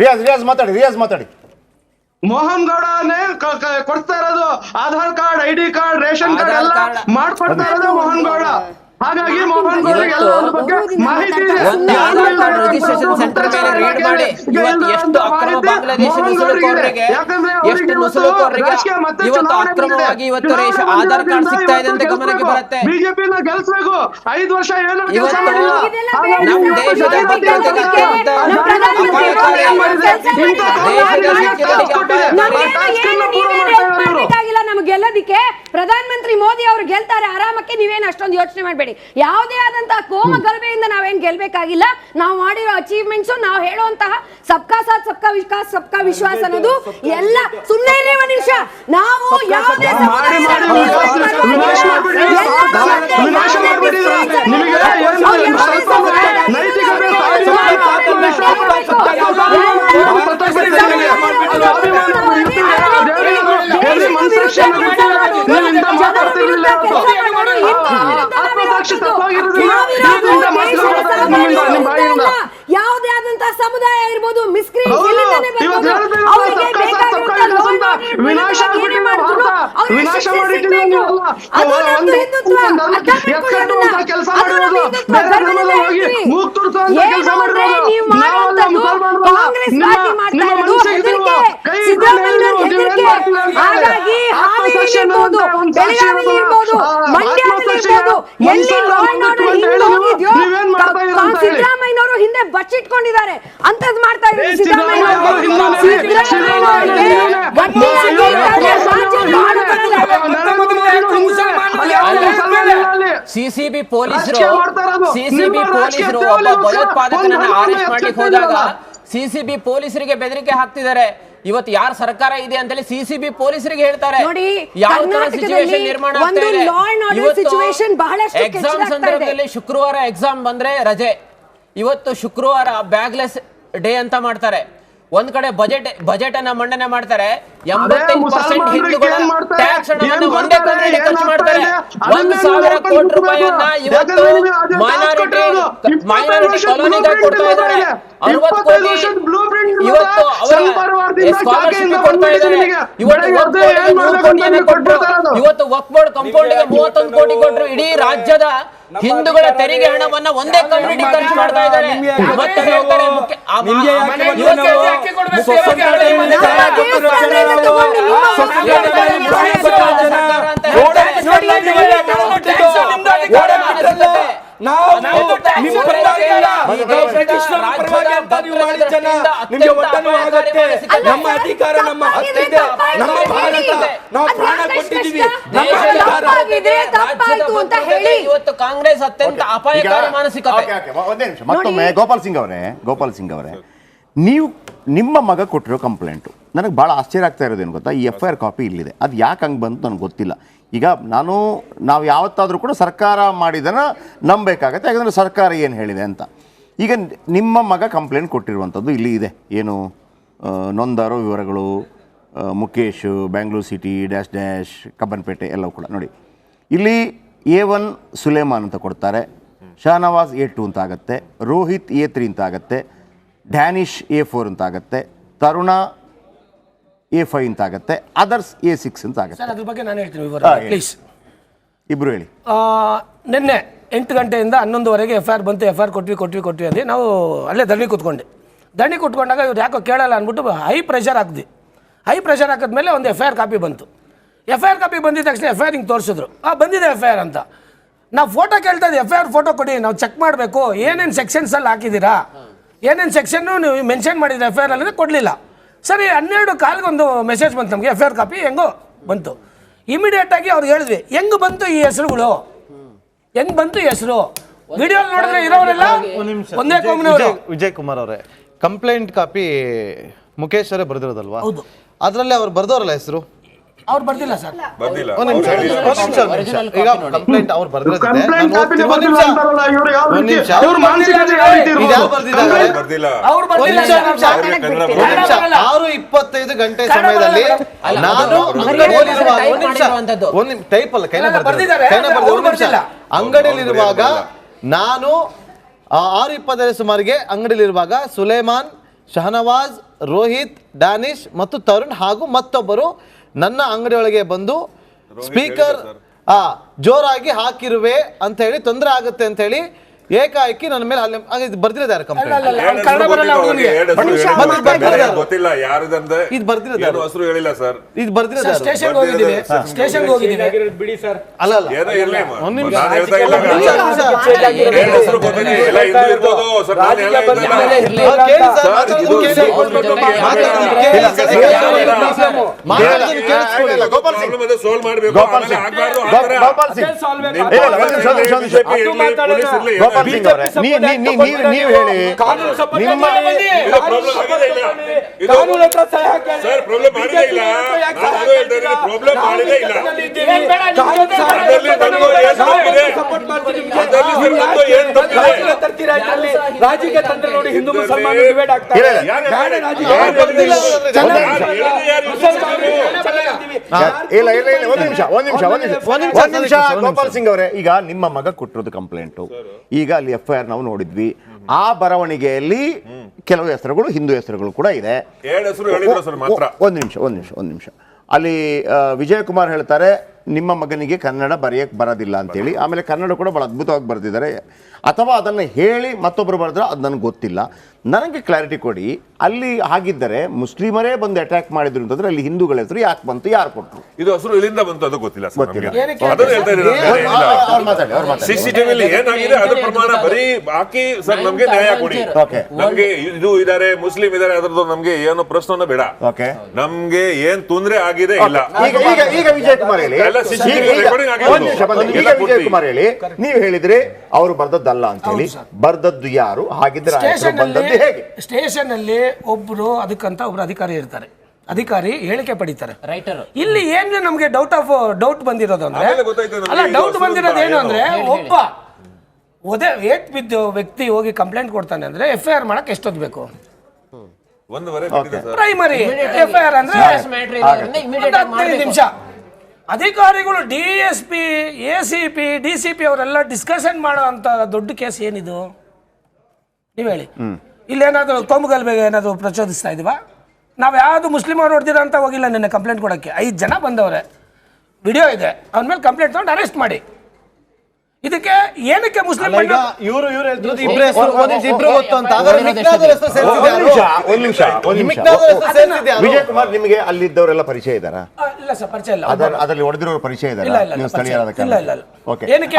ರಿಯಾಜ್ ಮಾತಾಡಿ. ಮೋಹನ್ ಗೌಡನೇ ಕೊಡ್ತಾ ಇರೋದು Aadhaar card, ID card, ration card ಎಲ್ಲ ಮಾಡ್ಕೊಡ್ತಾ ಇರೋದು ಮೋಹನ್ ಗೌಡ. ಹಾಗಾಗಿ ಮೋಹನ್ ಗೌಡರಿಗೆ ಮಾಹಿತಿ ಇದೆ. ರಿಜಿಸ್ಟ್ರೇಷನ್ ಸೆಂಟರ್ ಮೇಲೆ ರೇಡ್ ಮಾಡಿ ಇವತ್ತು ಎಷ್ಟು ಅಕ್ರಮ ಬಾಂಗ್ಲಾದೇಶಿ ನುಸುಳುಕೋರರಿಗೆ ಇವತ್ತು ಅಕ್ರಮವಾಗಿ ಇವತ್ತು ಆಧಾರ್ ಕಾರ್ಡ್ ಸಿಗ್ತಾ ಇದೆ ಅಂತ ಗಮನಕ್ಕೆ ಬರುತ್ತೆ. ಬಿಜೆಪಿನ ಗೆಲ್ಸ್ಬೇಕು. 5 ವರ್ಷ ಏನು ಇವತ್ತು ನಮ್ಮ ದೇಶದ ಭದ್ರತೆಗೆ ಗೆಲ್ಲೋದಿಕ್ಕೆ ಪ್ರಧಾನ ಮಂತ್ರಿ ಮೋದಿ ಅವರು ಗೆಲ್ತಾರೆ ಆರಾಮಕ್ಕೆ. ನೀವೇನು ಅಷ್ಟೊಂದು ಯೋಚನೆ ಮಾಡಬೇಡಿ. ಯಾವುದೇ ಆದಂತಹ ಕೋಮ ಗಲಭೆಯಿಂದ ನಾವೇನ್ ಗೆಲ್ಬೇಕಾಗಿಲ್ಲ. ನಾವು ಮಾಡಿರೋ ಅಚೀವ್ಮೆಂಟ್ಸ್, ನಾವು ಹೇಳುವಂತಹ ಸಬ್ಕಾ ಸಾಥ್ ಸಬ್ಕಾ ವಿಕಾಸ್ ಸಬ್ಕಾ ವಿಶ್ವಾಸ್ ಅನ್ನೋದು ಎಲ್ಲ ಸುಮ್ಮನೆ ಇರಲಿ. ಒಂದು ನಿಮಿಷ, ನಾವು ಯಾವುದೇ ಯಾವುದೇ ಆದಂತಹ ಸಮುದಾಯ ಇರ್ಬೋದು ಹಾಗಾಗಿ ಸಿದ್ದರಾಮಯ್ಯನವರು ಹಿಂದೆ ಬಚ್ಚಿಟ್ಕೊಂಡಿದ್ದಾರೆ. ಅಂತದ್ ಮಾಡ್ತಾ ಇದ್ದಾರೆ ಸಿಸಿಬಿ ಪೊಲೀಸರು ಒಬ್ಬ ಭಯೋತ್ಪಾದಕನನ್ನ ಅರೆಸ್ಟ್ ಮಾಡ್ಲಿಕ್ಕೆ ಹೋದಾಗ ಸಿಸಿಬಿ ಪೊಲೀಸರಿಗೆ ಬೆದರಿಕೆ ಹಾಕ್ತಿದ್ದಾರೆ. ಇವತ್ತು ಯಾರ ಸರ್ಕಾರ ಇದೆ ಅಂತೇಳಿ ಸಿಸಿಬಿ ಪೊಲೀಸರಿಗೆ ಹೇಳ್ತಾರೆ. ಯಾವ ತರ ಸಿಚುವೇಶನ್ ನಿರ್ಮಾಣ ಆಗ್ತಾ ಇದೆ. ಎಕ್ಸಾಮ್ ಸಂದರ್ಭದಲ್ಲಿ ಶುಕ್ರವಾರ ಎಕ್ಸಾಮ್ ಬಂದ್ರೆ ರಜೆ. ಇವತ್ತು ಶುಕ್ರವಾರ ಬ್ಯಾಗ್ಲೆಸ್ ಡೇ ಅಂತ ಮಾಡ್ತಾರೆ. ಒಂದ್ ಕಡೆ ಬಜೆಟ್ ಅನ್ನ ಮಂಡನೆ ಮಾಡ್ತಾರೆ. 85% ಹಿಂದೂಗಳ ಟ್ಯಾಕ್ಸ್ ಹಣವನ್ನು ಒಂದೇ ಕಡೆ ಖರ್ಚು ಮಾಡ್ತಾರೆ. 1,000 ಕೋಟಿ ರೂಪಾಯಿಯನ್ನ ಇವತ್ತು ಮೈನಾರಿಟಿ ಕಾಲೋನಿಗೆ ಕೊಡ್ತಾ ಇದ್ದಾರೆ. 60 ಕೋಟಿ ಇವತ್ತು ಅವರ ಸ್ಕಾಲರ್ಶಿಪ್ ಕೊಡ್ತಾ ಇದ್ದಾರೆ. ಇವತ್ತು ವಕ್ಫ್ ಬೋರ್ಡ್ಗೆ 100 ಕೋಟಿಯನ್ನು ಕೊಟ್ಟರು. ಇವತ್ತು ವಕ್ಫ್ ಬೋರ್ಡ್ ಕಾಂಪೌಂಡ್ಗೆ 31 ಕೋಟಿ ಕೊಟ್ಟರು. ಇಡೀ ರಾಜ್ಯದ ಹಿಂದೂಗಳ ತೆರಿಗೆ ಹಣವನ್ನ ಒಂದೇ ಕಮ್ಯುನಿಟಿ ಖರ್ಚು ಮಾಡ್ತಾ ಇದ್ದಾರೆ. ಮತ್ತೆ ಹೇಳ್ತಾರೆ ನಮ್ಮ ಅಧಿಕಾರ, ನಮ್ಮ ಹಕ್ಕಿದೆ, ನಮ್ಮ ಭಾರತ, ನಾವು ಪ್ರಾಣ ಕೊಟ್ಟಿದ್ದೀವಿ. ಇವತ್ತು ಕಾಂಗ್ರೆಸ್ ಅತ್ಯಂತ ಅಪಾಯಕಾರಿ ಮಾನಸಿಕತೆ. ಒಂದೇ ನಿಮಿಷ, ಮತ್ತೊಮ್ಮೆ ಗೋಪಾಲ್ ಸಿಂಗ್ ಅವರೇ, ನೀವು ನಿಮ್ಮ ಮಗ ಕೊಟ್ಟಿರೋ ಕಂಪ್ಲೇಂಟು ನನಗೆ ಭಾಳ ಆಶ್ಚರ್ಯ ಆಗ್ತಾ ಇರೋದೇನು ಗೊತ್ತಾ? ಈ FIR ಕಾಪಿ ಇಲ್ಲಿದೆ. ಅದು ಯಾಕೆ ಹಂಗೆ ಬಂತು ನನಗೆ ಗೊತ್ತಿಲ್ಲ. ಈಗ ನಾವು ಯಾವತ್ತಾದರೂ ಕೂಡ ಸರ್ಕಾರ ಮಾಡಿದನ್ನು ನಂಬಬೇಕಾಗತ್ತೆ, ಯಾಕಂದರೆ ಸರ್ಕಾರ ಏನು ಹೇಳಿದೆ ಅಂತ. ಈಗ ನಿಮ್ಮ ಮಗ ಕಂಪ್ಲೇಂಟ್ ಕೊಟ್ಟಿರುವಂಥದ್ದು ಇಲ್ಲಿ ಇದೆ. ಏನು ನೊಂದಾರೋ ವಿವರಗಳು, ಮುಖೇಶ್, ಬ್ಯಾಂಗ್ಳೂರ್ ಸಿಟಿ ಡ್ಯಾಶ್ ಕಬ್ಬನ್ಪೇಟೆ ಎಲ್ಲವೂ ಕೂಡ ನೋಡಿ. ಇಲ್ಲಿ A1 ಸುಲೇಮಾನ್ ಅಂತ ಕೊಡ್ತಾರೆ, ಶಾನವಾಜ್ A2 ಅಂತ ಆಗುತ್ತೆ, ರೋಹಿತ್ A3 ಅಂತ ಆಗುತ್ತೆ, ಡ್ಯಾನಿಶ್ A4 ಅಂತ ಆಗುತ್ತೆ, ತರುಣ A5 ಅಂತ ಆಗುತ್ತೆ, ಅದರ್ಸ್ A6 ಅಂತ ಆಗುತ್ತೆ. ಅದ್ರ ಬಗ್ಗೆ ನಾನು ಹೇಳ್ತೀನಿ ವಿವರ, ಪ್ಲೀಸ್ ಇಬ್ರು ಹೇಳಿ. ನಿನ್ನೆ 8 ಗಂಟೆಯಿಂದ 11ವರೆಗೆ FIR ಬಂತು. FIR ಕೊಟ್ವಿ ಅಂದು ನಾವು ಅಲ್ಲೇ ಧರಣಿ ಕೂತ್ಕೊಂಡಾಗ ಇವ್ರು ಯಾಕೋ ಕೇಳಲ್ಲ ಅಂದ್ಬಿಟ್ಟು ಹೈ ಪ್ರೆಷರ್ ಹಾಕಿದ್ಮೇಲೆ ಒಂದು FIR ಕಾಪಿ ಬಂತು. FIR ಕಾಪಿ ಬಂದಿದ ತಕ್ಷಣ FIR ಹಿಂಗೆ ತೋರಿಸಿದ್ರು, ಬಂದಿದೆ FIR ಅಂತ. ನಾವು ಫೋಟೋ ಕೇಳ್ತಾ ಇದ್ದೀವಿ, FIR ಫೋಟೋ ಕೊಡಿ, ನಾವು ಚೆಕ್ ಮಾಡಬೇಕು ಏನೇನು ಸೆಕ್ಷನ್ಸಲ್ಲಿ ಹಾಕಿದ್ದೀರಾ, ಏನೇನು ಸೆಕ್ಷನ್ನು ನೀವು ಮೆನ್ಷನ್ ಮಾಡಿದ್ರೆ FIR ಅಲ್ಲಿ ಕೊಡಲಿಲ್ಲ. ಸರಿ, 12:15 ಒಂದು ಮೆಸೇಜ್ ಬಂತು ನಮಗೆ, FIR ಕಾಪಿ ಹೆಂಗೋ ಬಂತು. ಇಮಿಡಿಯೇಟಾಗಿ ಅವ್ರಿಗೆ ಹೇಳಿದ್ವಿ, ಹೆಂಗೆ ಬಂತು ಈ ಹೆಸರುಗಳು, ಹೆಂಗೆ ಬಂತು ಹೆಸರು. ವಿಡಿಯೋ ನೋಡಿದ್ರೆ ಇರೋರೆಲ್ಲ ಒಂದೇ ಕೋಮಿನವರು. ವಿಜಯ್ ಕುಮಾರ್ ಅವರೇ, ಕಂಪ್ಲೇಂಟ್ ಕಾಪಿ ಮುಖೇಶ್ ಅವರೇ ಬರೆದಿರೋದಲ್ವಾ? ಹೌದು. ಅದರಲ್ಲಿ ಅವ್ರು ಬರ್ದವ್ರಲ್ಲ ಹೆಸರು? ಅವ್ರು ಬರ್ದಿಲ್ಲ ಸರ್. ಈಗ ಕಂಪ್ಲೇಂಟ್ ಅವ್ರು ಬರ್ದಿರೋದಿದೆ. 6:25 ಗಂಟೆ ಸಮಯದಲ್ಲಿ ನಾನು ಟೈಪ್ ಅಲ್ಲ ಅಂಗಡಿಯಲ್ಲಿರುವಾಗ ನಾನು 6:25 ಸುಮಾರಿಗೆ ಅಂಗಡಿಯಲ್ಲಿರುವಾಗ ಸುಲೇಮಾನ್ ಶಹನವಾಜ್, ರೋಹಿತ್, ಡ್ಯಾನಿಶ್ ಮತ್ತು ತರುಣ್ ಹಾಗೂ ಮತ್ತೊಬ್ಬರು ನನ್ನ ಅಂಗಡಿಯೊಳಗೆ ಬಂದು ಸ್ಪೀಕರ್ ಜೋರಾಗಿ ಹಾಕಿರುವೆ ಅಂತ ಹೇಳಿ ತೊಂದರೆ ಆಗುತ್ತೆ ಅಂತ ಹೇಳಿ ಏಕಾಏಕಿ ನನ್ನ ಮೇಲೆ ಅಲ್ಲಿ ಬರ್ದಿದ್ದಾರೆ ಕಂಪ್ಲೇಂಟ್. ಕನ್ನಡ ಬರಲ್ಲ ಹುಡುಗನಿಗೆ. ಗೊತ್ತಿಲ್ಲ ಯಾರದಂದ್ರೆ ಇದು ಬರ್ದಿರೋದು ಹೆಸರು ಹೇಳಿಲ್ಲ ಸರ್. ಇದು ಬರ್ದಿರೋದು ಸ್ಟೇಷನ್ಗೆ ಹೋಗಿದ್ದೀನಿ, ಸ್ಟೇಷನ್ಗೆ ಹೋಗಿದ್ದೀನಿ. ಬಿಡಿ ಸರ್. ಅಲ್ಲ ಅಲ್ಲ ಏನೋ ಇರ್ಲಿ ಒಂದ್ ನಿಮಿಷ. ನಾನು ಹೇಳ್ತಾ ಇಲ್ಲ ಹೆಸರು ಗೊತ್ತಿಲ್ಲ ಎಲ್ಲ ಹಿಂದೂ ಇರ್ಬೋದು ಸರ್. ನಾನು ರಾಜಕೀಯ ಬಂದ ಮೇಲೆ ಇರ್ಲಿ. ಕೇಳಿ ಸರ್, ಸರ್, ಇದು ಗೋಪಾಲ್ ಸಿಂಗ್ ಪ್ರಾಬ್ಲಮ್ ಅದೇ ಸಾಲ್ವ್ ಮಾಡಬೇಕು. ಗೋಪಾಲ್ ಸಿಂಗ್ ಗೋಪಾಲ್ ಸಿಂಗ್ ಗೋಪಾಲ್ ಸಿಂಗ್ ಅವರೇ ನೀವು ಹೇಳಿ ನಿಮ್ಮ ಕಾನೂನು ಹತ್ರ ಸಹಿ ಹಾಕಿ. ಸರ್ ಪ್ರಾಬ್ಲಮ್ ಮಾಡಿದೇ ಇಲ್ಲ. ನಾನು ಅದು ಹೇಳ್ತಾ ಇದ್ದೀನಿ, ಪ್ರಾಬ್ಲಮ್ ಮಾಡಿದೇ ಇಲ್ಲ. ಸಪೋರ್ಟ್ ಮಾಡ್ತೀನಿ ನಿಮ್ಗೆ. ಅದರಲ್ಲಿ ಸರ್ ನಮ್ದು ಏನ್ ತಪ್ಪಿದೆ? ರಾಜಕೀಯ ತರ್ತೀರಾ ಇದರಲ್ಲಿ? ರಾಜಕೀಯ ತಂದ್ರೆ ನೋಡಿ ಹಿಂದೂ ಮುಸಲ್ಮಾನ ಡಿವೈಡ್ ಆಗ್ತಾರೆ. ಇಲ್ಲ, ಬೇಡ ರಾಜಕೀಯ. ಒಂದ್ ನಿಮಿಷ ಗೋಪಾಲ್ ಸಿಂಗ್ ಅವರೇ, ಈಗ ನಿಮ್ಮ ಮಗ ಕೊಟ್ಟಿರೋದು ಕಂಪ್ಲೇಂಟು, ಈಗ ಅಲ್ಲಿ FIR ನಾವು ನೋಡಿದ್ವಿ. ಆ ಬರವಣಿಗೆಯಲ್ಲಿ ಕೆಲವು ಹೆಸರುಗಳು ಹಿಂದೂ ಹೆಸರುಗಳು ಕೂಡ ಇದೆ. ಎರಡು ಹೆಸರು ಹೇಳಿದ್ರು ಸರ್ ಮಾತ್ರ. ಒಂದ್ ನಿಮಿಷ ಅಲ್ಲಿ ವಿಜಯಕುಮಾರ್ ಹೇಳ್ತಾರೆ ನಿಮ್ಮ ಮಗನಿಗೆ ಕನ್ನಡ ಬರೆಯಕ್ಕೆ ಬರೋದಿಲ್ಲ ಅಂತೇಳಿ. ಆಮೇಲೆ ಕನ್ನಡ ಕೂಡ ಬಹಳ ಅದ್ಭುತವಾಗಿ ಬರೆದಿದ್ದಾರೆ. ಅಥವಾ ಅದನ್ನು ಹೇಳಿ ಮತ್ತೊಬ್ಬರು ಬರೆದ್ರೆ ಅದು ನನಗೆ ಗೊತ್ತಿಲ್ಲ. ನನಗೆ ಕ್ಲಾರಿಟಿ ಕೊಡಿ. ಅಲ್ಲಿ ಹಾಗಿದ್ದರೆ ಮುಸ್ಲಿಮರೇ ಬಂದು ಅಟ್ಯಾಕ್ ಮಾಡಿದ್ರು ಅಂತಂದ್ರೆ ಅಲ್ಲಿ ಹಿಂದೂಗಳ ಹೆಸರು ಯಾಕೆ ಬಂತು, ಯಾರು ಕೊಟ್ಟರು? ಇದು ಹೆಸರು ಇಲ್ಲಿಂದ ಬಂತು ಅದು ಗೊತ್ತಿಲ್ಲ ಸರ್. ಗೊತ್ತಿಲ್ಲ. ಅದನ್ನ ಹೇಳ್ತಾ ಇದ್ದೀನಿ. ಅವ್ರು ಮಾತಾಡಿ. ಸಿಸಿಟಿವಿಲಿ ಏನಾಗಿದೆ ಅದ್ರ ಪ್ರಮಾಣ ಬರೀ ಹಾಕಿ ಸರ್ ನಮ್ಗೆ ನ್ಯಾಯ ಕೊಡಿ. Okay. ನಮ್ಗೆ ಇದು ಇದಾರೆ ಮುಸ್ಲಿಂ ಇದಾರೆ ಅದ್ರದ್ದು ನಮ್ಗೆ ಏನು ಪ್ರಶ್ನೆ ಬೇಡ. ಓಕೆ, ನಮ್ಗೆ ಏನ್ ತೊಂದ್ರೆ ಆಗಿದೆ ಇಲ್ಲ. ಈಗ ವಿಜಯಕುಮಾರ್ ಹೇಳಿ. ಎಲ್ಲ CCTV recording ಆಗಿರೋದು. ಒಂದ್ ನಿಮಿಷ ಬನ್ನಿ. ಈಗ ವಿಜಯಕುಮಾರ್ ಹೇಳಿ, ನೀವು ಹೇಳಿದ್ರೆ ಅವರು ಬರ್ದದ್ದಲ್ಲ ಅಂತ ಹೇಳಿ. ಬರ್ದದ್ದು ಯಾರು? ಹಾಗಿದ್ರೆ ಆ ಹೆಸರು ಬಂದದ್ದು ಹೇಗೆ? ಸ್ಟೇಷನ್ ಅಲ್ಲಿ ಒಬ್ರು ಅದಕ್ಕಂತ ಒಬ್ರು ಅಧಿಕಾರಿ ಇರ್ತಾರೆ. ಅಧಿಕಾರಿ ಹೇಳಿಕೆ ಪಡಿತಾರೆ. ರೈಟರ್ ಇಲ್ಲಿ ಏನು ನಮ್ಗೆ ಡೌಟ್ ಬಂದಿರೋದು ಅಂದ್ರೆ, ಆಮೇಲೆ ಗೊತ್ತಾಯ್ತು ನಮ್ಗೆ ಅಲ್ಲ ಇದು ಡೌಟ್ ಅಸಲು ಬಂದಿರೋದು ಏನು ಏನು? ಅಂದ್ರೆ, ಒಬ್ಬ ಏಟ್ ಬಿದ್ದು ವ್ಯಕ್ತಿ ಹೋಗಿ ಕಂಪ್ಲೇಂಟ್ ಕೊಡ್ತಾನೆ ಅಂದ್ರೆ FIR ಮಾಡಕ್ ಎಷ್ಟೊತ್ತು ಬೇಕು? 1 ಗಂಟೆ ಸರ್. ಪ್ರೈಮರಿ FIR ಅಂದ್ರೆ ಇಮಿಡಿಯೇಟ್ ಆಗಿ 15 ನಿಮಿಷ. ಅಧಿಕಾರಿಗಳು DSP, ACP, DCP ಅವರೆಲ್ಲ ಡಿಸ್ಕಷನ್ ಮಾಡೋ ಅಂತ ದೊಡ್ಡ ಕೇಸ್ ಏನಿದು? ನೀವ್ ಹೇಳಿ. ಇಲ್ಲೇನಾದ್ರು ಕೋಮುಗಲಭೆ ಏನಾದ್ರು ಪ್ರಚೋದಿಸ್ತಾ ಇದೀವಾ? ನಾವು ಯಾವ್ದು ಮುಸ್ಲಿಂ ಅವ್ರು ನೋಡ್ತೀರಾ ಅಂತ ಹೋಗಿಲ್ಲ ನಿನ್ನೆ ಕಂಪ್ಲೇಂಟ್ ಕೊಡಕ್ಕೆ. 5 ಜನ ಬಂದವ್ರೆ, ವಿಡಿಯೋ ಇದೆ, ಅವನ ಮೇಲೆ ಕಂಪ್ಲೇಂಟ್ ತಗೊಂಡು ಅರೆಸ್ಟ್ ಮಾಡಿ. ಇದಕ್ಕೆ ಏನಕ್ಕೆ ಮುಸ್ಲಿಂ ಇವರು ಹೇಳ್ತಿರೋದು ಇಬ್ರು ಹೆಸರು ಇಬ್ರು ಗೊತ್ತು ಅಂತ. ಹಾಗಾದ್ರೆ ಮಿಕ್ನಾದವ್ರ ಹೆಸರು ಸೇರ್ಸಿದ್ಯಾ? ಒಂದ್ ನಿಮಿಷ ಮಿಕ್ನಾದವ್ರ ಹೆಸರು ಸೇರ್ಸಿದ್ಯಾ? ವಿಜಯಕುಮಾರ್, ನಿಮಗೆ ಅಲ್ಲಿದ್ದವರೆಲ್ಲ ಪರಿಚಯ ಇದ್ದಾರಾ? ಇಲ್ಲ ಸರ್, ಪರಿಚಯ ಇಲ್ಲ. ಅದರಲ್ಲಿ ಹೊಡೆದಿರೋರು ಪರಿಚಯ ಇಲ್ಲ ಇದ್ದಾರೆ ಇಲ್ಲ ನೀವು ಪರಿಚಯ ಸ್ಥಳೀಯರಾದ ಇಲ್ಲ. ಕಾರಣ. ಓಕೆ. ಏನಕ್ಕೆ